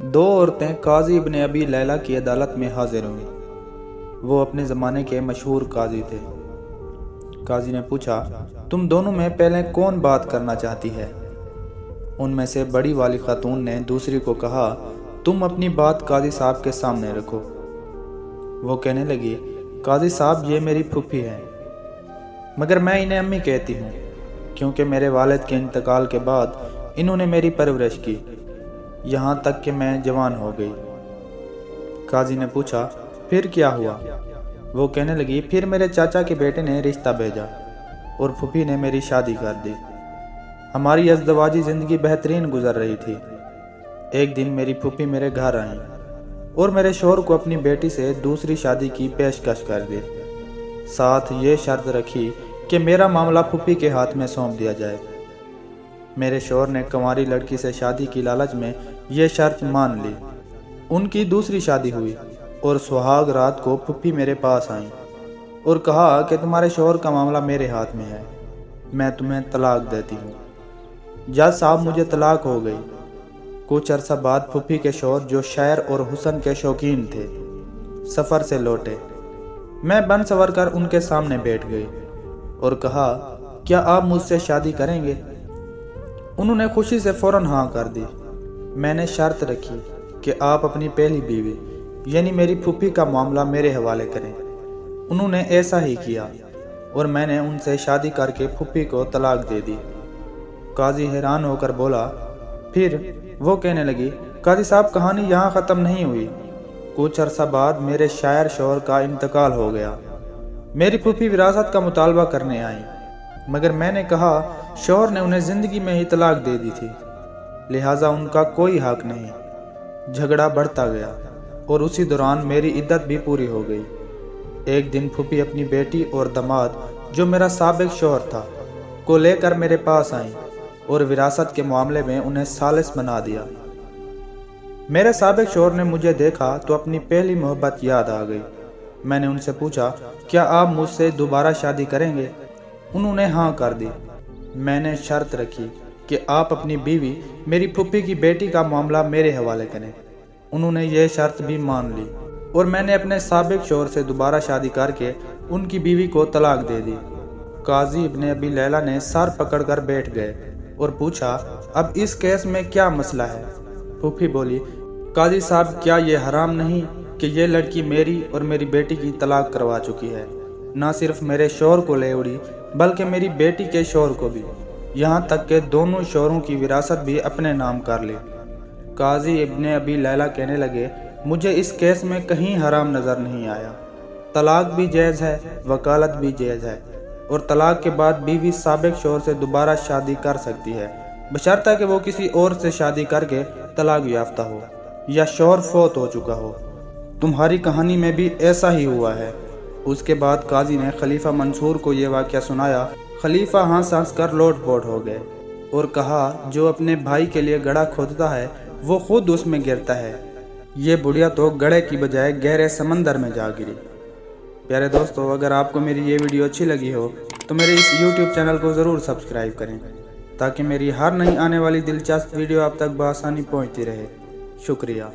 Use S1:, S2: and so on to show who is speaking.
S1: दो औरतें काजी इब्ने अबी लैला की अदालत में हाजिर हुईं। वो अपने ज़माने के मशहूर काजी थे। काजी ने पूछा, तुम दोनों में पहले कौन बात करना चाहती है? उनमें से बड़ी वाली खातून ने दूसरी को कहा, तुम अपनी बात काजी साहब के सामने रखो। वो कहने लगी, काजी साहब ये मेरी फूफी है, मगर मैं इन्हें अम्मी कहती हूँ क्योंकि मेरे वालिद के इंतकाल के बाद इन्होंने मेरी परवरिश की, यहाँ तक कि मैं जवान हो गई। काजी ने पूछा, फिर क्या हुआ? वो कहने लगी, फिर मेरे चाचा के बेटे ने रिश्ता भेजा और फूफी ने मेरी शादी कर दी। हमारी अज़दवाजी ज़िंदगी बेहतरीन गुजर रही थी। एक दिन मेरी फूफी मेरे घर आई और मेरे शौहर को अपनी बेटी से दूसरी शादी की पेशकश कर दी। साथ ये शर्त रखी कि मेरा मामला फूफी के हाथ में सौंप दिया जाए। मेरे शौहर ने कंवारी लड़की से शादी की लालच में ये शर्त मान ली। उनकी दूसरी शादी हुई और सुहाग रात को फूफी मेरे पास आई और कहा कि तुम्हारे शौहर का मामला मेरे हाथ में है, मैं तुम्हें तलाक देती हूँ। जज साहब, मुझे तलाक हो गई। कुछ अरसा बाद फूफी के शौहर, जो शायर और हुस्न के शौकीन थे, सफ़र से लौटे। मैं बन सवर कर उनके सामने बैठ गई और कहा, क्या आप मुझसे शादी करेंगे? उन्होंने खुशी से फौरन हाँ कर दी। मैंने शर्त रखी कि आप अपनी पहली बीवी यानी मेरी फूफी का मामला मेरे हवाले करें। उन्होंने ऐसा ही किया और मैंने उनसे शादी करके फूफी को तलाक दे दी। काजी हैरान होकर बोला, फिर? वो कहने लगी, काजी साहब, कहानी यहाँ ख़त्म नहीं हुई। कुछ अरसा बाद मेरे शायर शौहर का इंतकाल हो गया। मेरी फूफी विरासत का मुतालबा करने आई, मगर मैंने कहा शौहर ने उन्हें ज़िंदगी में ही तलाक दे दी थी, लिहाजा उनका कोई हक नहीं। झगड़ा बढ़ता गया और उसी दौरान मेरी इद्दत भी पूरी हो गई। एक दिन फूफी अपनी बेटी और दामाद, जो मेरा साबिक शौहर था, को लेकर मेरे पास आई और विरासत के मामले में उन्हें सालिस बना दिया। मेरे साबिक शौहर ने मुझे देखा तो अपनी पहली मोहब्बत याद आ गई। मैंने उनसे पूछा, क्या आप मुझसे दोबारा शादी करेंगे? उन्होंने हाँ कर दी। मैंने शर्त रखी कि आप अपनी बीवी मेरी फूफी की बेटी का मामला मेरे हवाले करें। उन्होंने ये शर्त भी मान ली और मैंने अपने साबिक शौहर से दोबारा शादी करके उनकी बीवी को तलाक दे दी। काजी इब्ने अबी लैला ने सर पकड़कर बैठ गए और पूछा, अब इस केस में क्या मसला है? फूफी बोली, काजी साहब, क्या ये हराम नहीं कि ये लड़की मेरी और मेरी बेटी की तलाक करवा चुकी है? ना सिर्फ मेरे शौहर को ले उड़ी बल्कि मेरी बेटी के शौहर को भी, यहाँ तक कि दोनों शौहरों की विरासत भी अपने नाम कर ली। काजी इब्ने अबी लैला कहने लगे, मुझे इस केस में कहीं हराम नज़र नहीं आया। तलाक भी जायज़ है, वकालत भी जायज़ है और तलाक के बाद बीवी साबिक शौहर से दोबारा शादी कर सकती है, बशर्ते कि वो किसी और से शादी करके तलाक याफ्ता हो या शौहर फौत हो चुका हो। तुम्हारी कहानी में भी ऐसा ही हुआ है। उसके बाद काजी ने खलीफा मंसूर को ये वाक़या सुनाया। खलीफा हंस हंस कर लोट-पोट हो गए और कहा, जो अपने भाई के लिए गड्ढा खोदता है वो खुद उसमें गिरता है। ये बुढ़िया तो गड्ढे की बजाय गहरे समंदर में जा गिरी। प्यारे दोस्तों, अगर आपको मेरी ये वीडियो अच्छी लगी हो तो मेरे इस YouTube चैनल को ज़रूर सब्सक्राइब करें ताकि मेरी हर नई आने वाली दिलचस्प वीडियो आप तक बआसानी पहुँचती रहे। शुक्रिया।